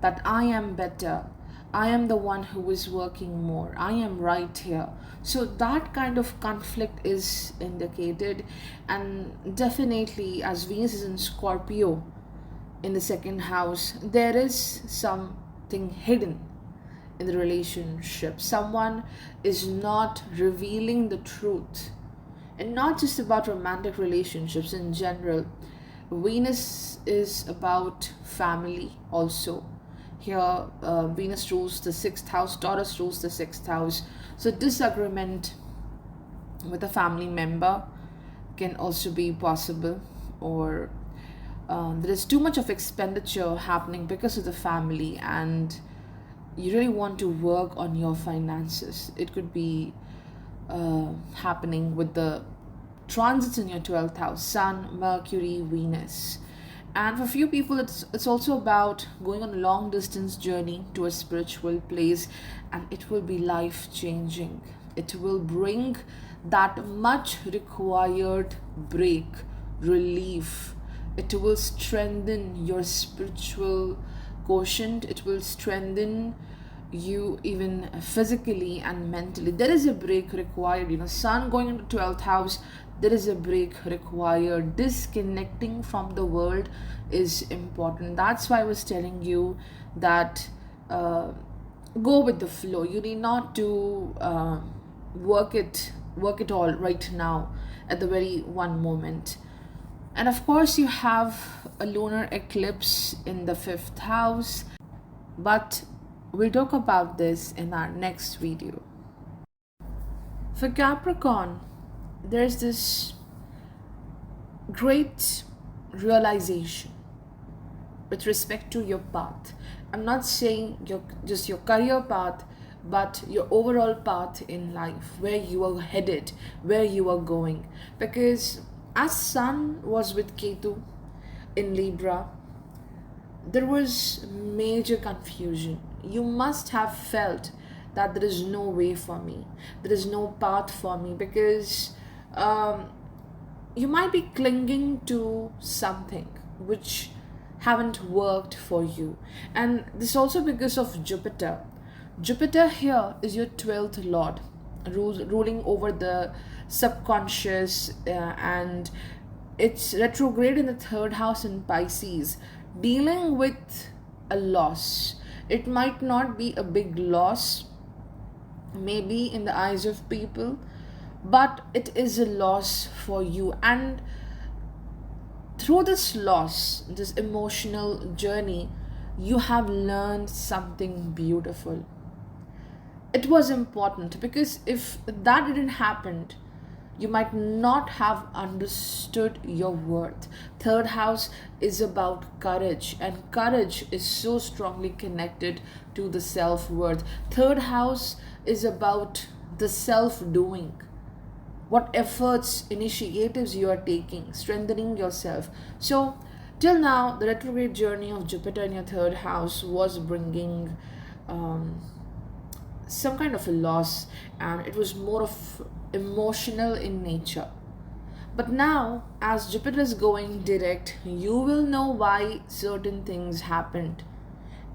that I am better, I am the one who is working more, I am right here. So that kind of conflict is indicated. And definitely, as Venus is in Scorpio in the 2nd house, there is something hidden in the relationship. Someone is not revealing the truth, and not just about romantic relationships in general. Venus is about family also. Here, Venus rules the 6th house, Taurus rules the 6th house. So, disagreement with a family member can also be possible, or there is too much of expenditure happening because of the family, and you really want to work on your finances. It could be happening with the transits in your 12th house, Sun, Mercury, Venus. And for few people, it's also about going on a long distance journey to a spiritual place, and it will be life changing. It will bring that much required break, relief. It will strengthen your spiritual quotient. It will strengthen you even physically and mentally. There is a break required. Sun going into 12th house, there is a break required. Disconnecting from the world is important. That's why I was telling you that go with the flow. You need not to work it all right now at the very one moment. And of course, you have a lunar eclipse in the fifth house, but we'll talk about this in our next video. For Capricorn, there's this great realization with respect to your path. I'm not saying just your career path, but your overall path in life, where you are headed, where you are going. Because as Sun was with Ketu in Libra, there was major confusion. You must have felt that there is no way for me, there is no path for me, because um, you might be clinging to something which haven't worked for you. And this also because of Jupiter. Jupiter here is your 12th lord, ruling over the subconscious, and it's retrograde in the third house in Pisces, dealing with a loss. It might not be a big loss, maybe in the eyes of people, but it is a loss for you. And through this loss, this emotional journey, you have learned something beautiful. It was important because if that didn't happen, you might not have understood your worth. Third house is about courage, and courage is so strongly connected to the self worth. Third house is about the self doing, what efforts, initiatives you are taking, strengthening yourself. So, till now, the retrograde journey of Jupiter in your third house was bringing um, some kind of a loss, and it was more of emotional in nature. But now, as Jupiter is going direct, you will know why certain things happened.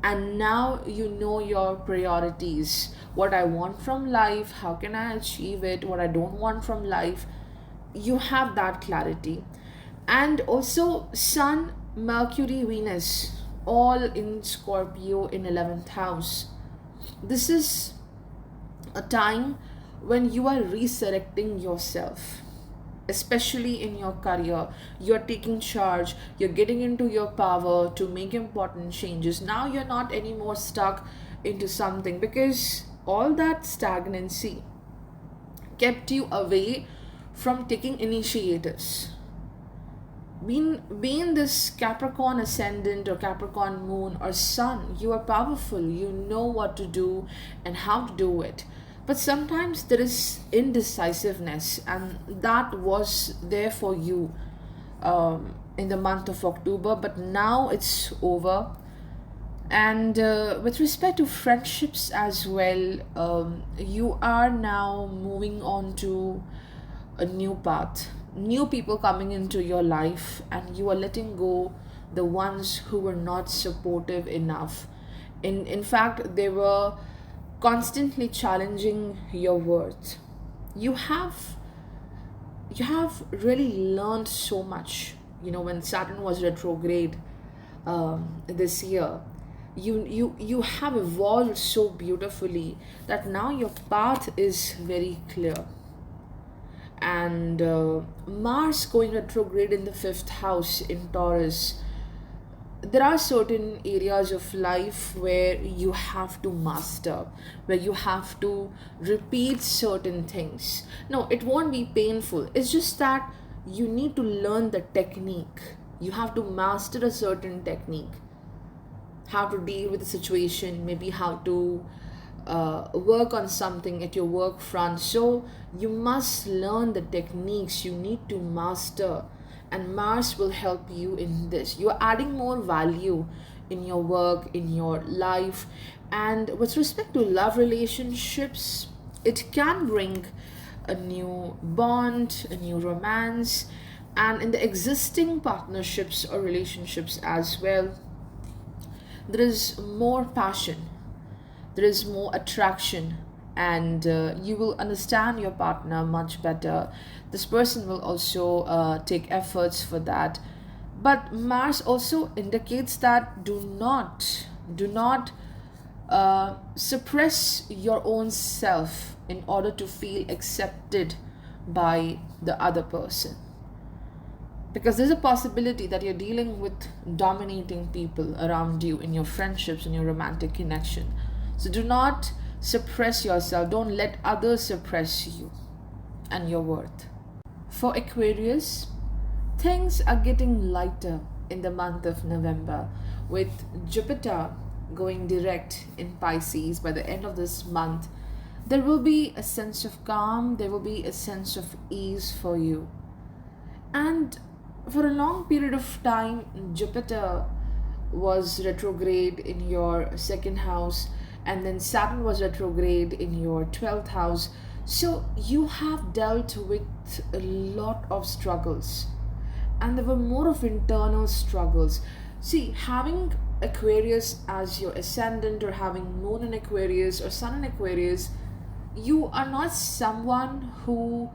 And now you know your priorities, what I want from life, how can I achieve it, what I don't want from life. You have that clarity. And also, Sun, Mercury, Venus, all in Scorpio in 11th house. This is a time when you are resurrecting yourself, especially in your career. You're taking charge, you're getting into your power to make important changes. Now you're not anymore stuck into something, because all that stagnancy kept you away from taking initiatives. Being this Capricorn ascendant or Capricorn moon or sun, you are powerful, you know what to do and how to do it. But sometimes there is indecisiveness, and that was there for you in the month of October, but now it's over. And with respect to friendships as well, you are now moving on to a new path, new people coming into your life, and you are letting go the ones who were not supportive enough. In fact, they were constantly challenging your worth. You have you have really learned so much. When Saturn was retrograde this year, you have evolved so beautifully that now your path is very clear. And Mars going retrograde in the fifth house in Taurus, there are certain areas of life where you have to master, where you have to repeat certain things. No, it won't be painful, it's just that you need to learn the technique. You have to master a certain technique, how to deal with the situation, maybe how to work on something at your work front. So you must learn the techniques, you need to master, and Mars will help you in this. You're adding more value in your work, in your life. And with respect to love relationships, it can bring a new bond, a new romance, and in the existing partnerships or relationships as well, there is more passion, there is more attraction, and you will understand your partner much better. This person will also take efforts for that. But Mars also indicates that do not Suppress your own self in order to feel accepted by the other person, because there's a possibility that you're dealing with dominating people around you in your friendships and your romantic connection. So do not suppress yourself, don't let others suppress you and your worth. For Aquarius, things are getting lighter in the month of November, with Jupiter going direct in Pisces by the end of this month. There will be a sense of calm, there will be a sense of ease for you. And for a long period of time, Jupiter was retrograde in your second house, and then Saturn was retrograde in your 12th house. So you have dealt with a lot of struggles, and there were more of internal struggles. See, having Aquarius as your ascendant, or having Moon in Aquarius or Sun in Aquarius, you are not someone who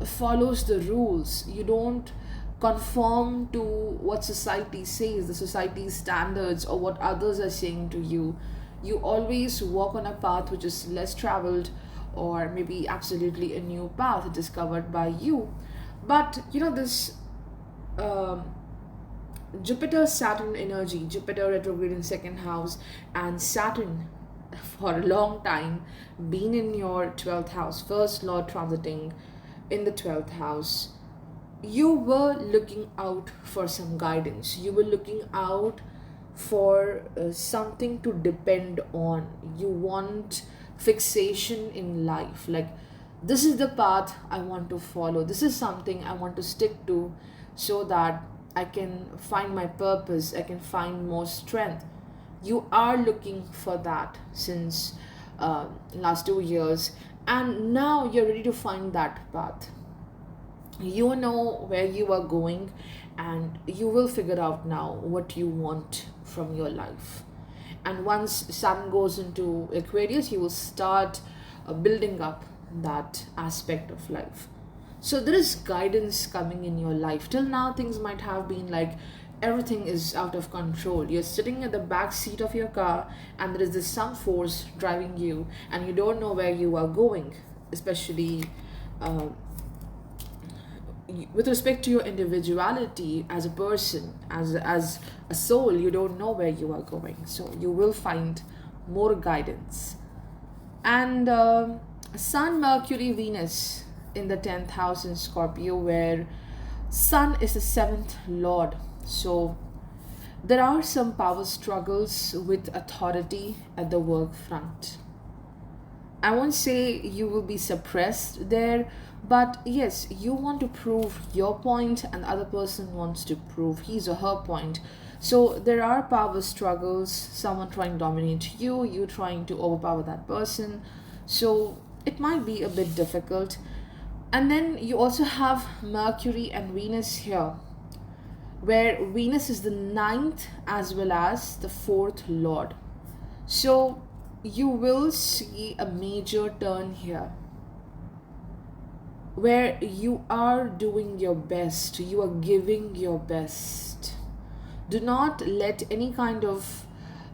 follows the rules. You don't conform to what society says, the society's standards, or what others are saying to you. You always walk on a path which is less traveled, or maybe absolutely a new path discovered by you. But this um, Jupiter Saturn energy, Jupiter retrograde in second house, and Saturn for a long time been in your 12th house, first lord transiting in the 12th house. You were looking out for some guidance, you were looking out for something to depend on. You want fixation in life, like, this is the path I want to follow, this is something I want to stick to, so that I can find my purpose, I can find more strength. You are looking for that since last 2 years, and now you're ready to find that path. You know where you are going, and you will figure out now what you want from your life. And once Saturn goes into Aquarius, you will start building up that aspect of life. So there is guidance coming in your life. Till now, things might have been like everything is out of control. You're sitting at the back seat of your car, and there is this some force driving you, and you don't know where you are going, especially uh, with respect to your individuality as a person, as a soul. You don't know where you are going, so you will find more guidance. And Sun, Mercury, Venus in the 10th house in Scorpio, where Sun is the 7th lord. So there are some power struggles with authority at the work front. I won't say you will be suppressed there, but yes, you want to prove your point, and the other person wants to prove his or her point. So there are power struggles, someone trying to dominate you, you trying to overpower that person. So it might be a bit difficult. And then you also have Mercury and Venus here, where Venus is the ninth as well as the fourth lord. So you will see a major turn here, where you are doing your best, you are giving your best. Do not let any kind of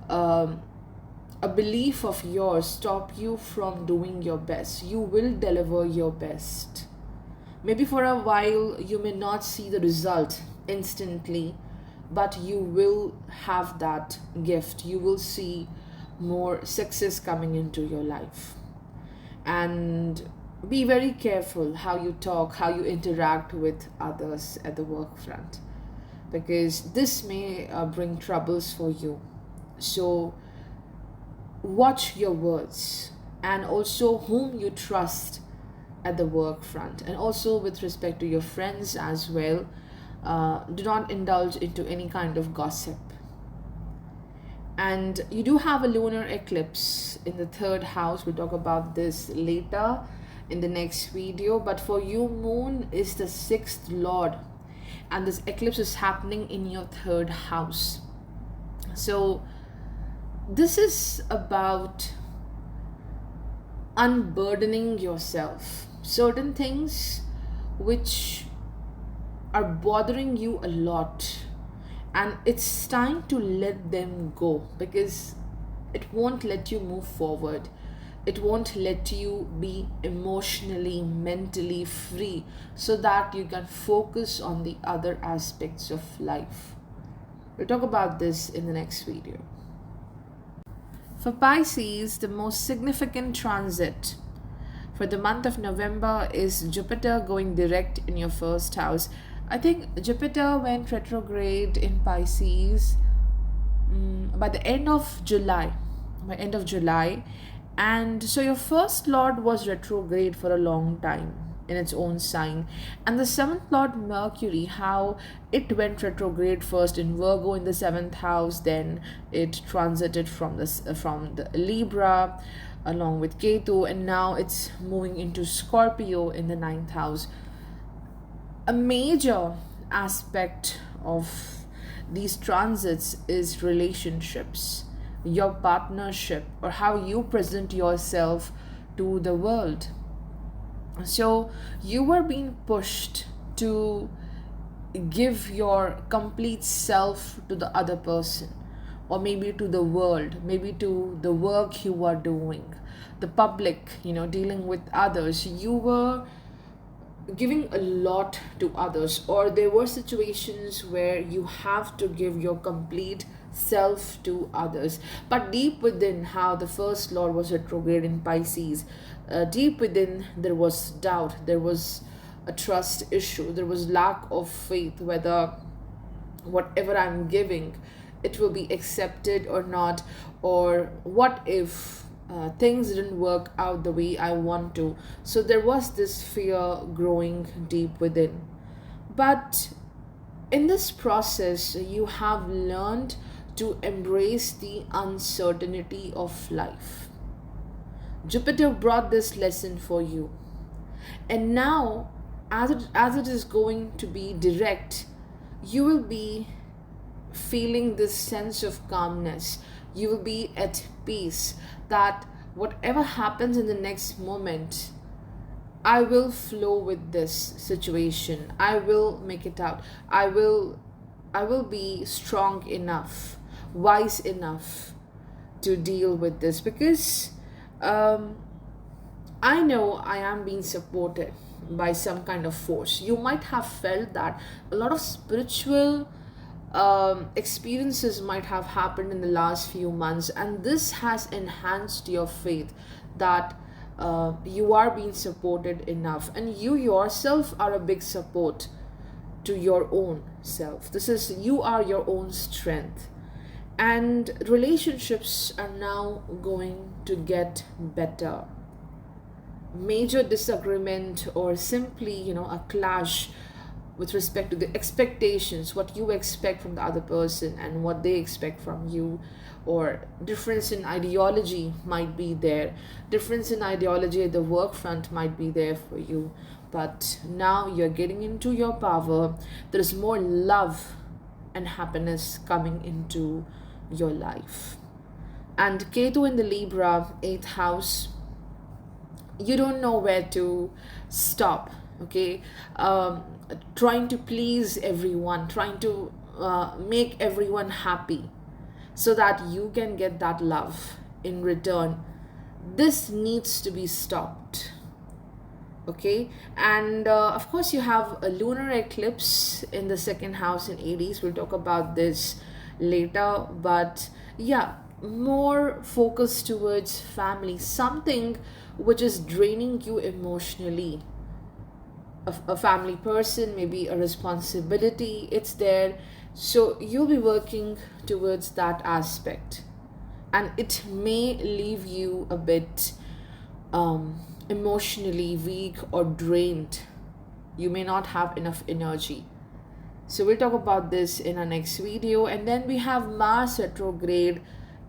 a belief of yours stop you from doing your best. You will deliver your best. Maybe for a while you may not see the result instantly, but you will have that gift. You will see more success coming into your life. And be very careful how you talk, how you interact with others at the work front, because this may bring troubles for you. So watch your words, and also whom you trust at the work front, and also with respect to your friends as well. Do not indulge into any kind of gossip. And you do have a lunar eclipse in the third house. We'll talk about this later in the next video. But for you, Moon is the sixth lord, and this eclipse is happening in your third house. So this is about unburdening yourself. Certain things which are bothering you a lot, and it's time to let them go, because it won't let you move forward. It won't let you be emotionally, mentally free so that you can focus on the other aspects of life. We'll talk about this in the next video. For Pisces, the most significant transit for the month of November is Jupiter going direct in your first house. I think Jupiter went retrograde in Pisces by the end of July. By end of July. And so your first lord was retrograde for a long time in its own sign. And the seventh lord Mercury, how it went retrograde first in Virgo in the seventh house, then it transited from the Libra along with Ketu, and now it's moving into Scorpio in the ninth house. A major aspect of these transits is relationships, your partnership, or how you present yourself to the world. So you were being pushed to give your complete self to the other person, or maybe to the world, maybe to the work you are doing, the public, dealing with others. You were giving a lot to others, or there were situations where you have to give your complete self to others. But deep within, how the first lord was retrograde in Pisces, deep within there was doubt, there was a trust issue, there was lack of faith whether whatever I'm giving, it will be accepted or not, or what if things didn't work out the way I want to. So there was this fear growing deep within. But in this process, you have learned to embrace the uncertainty of life. Jupiter brought this lesson for you. And now, as it is going to be direct, you will be feeling this sense of calmness. You will be at peace that whatever happens in the next moment, I will flow with this situation. I will make it out. I will be strong enough, wise enough to deal with this, because I know I am being supported by some kind of force. You might have felt that a lot of spiritual experiences might have happened in the last few months, and this has enhanced your faith that you are being supported enough, and you yourself are a big support to your own self. You are your own strength, and relationships are now going to get better. Major disagreement, or simply a clash with respect to the expectations, what you expect from the other person and what they expect from you, or difference in ideology might be there. Difference in ideology at the work front might be there for you. But now you're getting into your power. There is more love and happiness coming into your life. And Ketu in the Libra 8th house, you don't know where to stop. Okay, trying to please everyone, trying to make everyone happy so that you can get that love in return. This needs to be stopped. Okay, and of course you have a lunar eclipse in the second house in Aries. We'll talk about this later, but yeah, more focus towards family, something which is draining you emotionally. A family person, maybe a responsibility, it's there. So you'll be working towards that aspect, and it may leave you a bit emotionally weak or drained. You may not have enough energy. So we'll talk about this in our next video. And then we have Mars retrograde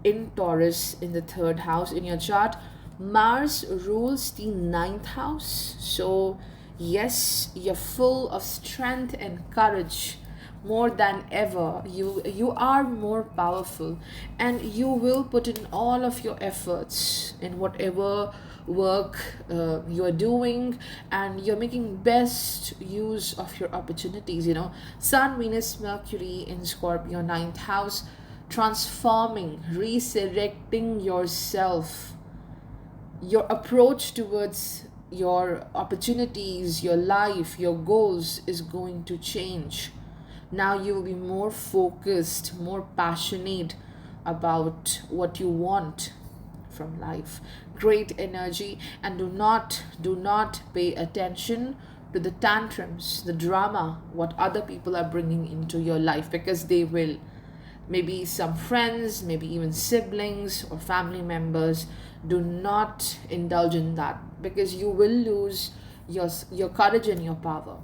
in Taurus in the third house in your chart. Mars rules the ninth house. So yes, you're full of strength and courage more than ever. You are more powerful, and you will put in all of your efforts in whatever work you are doing, and you're making best use of your opportunities. Sun, Venus, Mercury in Scorpio ninth house. transforming, resurrecting yourself. Your approach towards your opportunities, your life, your goals is going to change. Now you will be more focused, more passionate about what you want from life. Great energy, and do not pay attention to the tantrums, the drama, what other people are bringing into your life, because they will. Maybe some friends, maybe even siblings or family members. Do not indulge in that, because you will lose your courage and your power.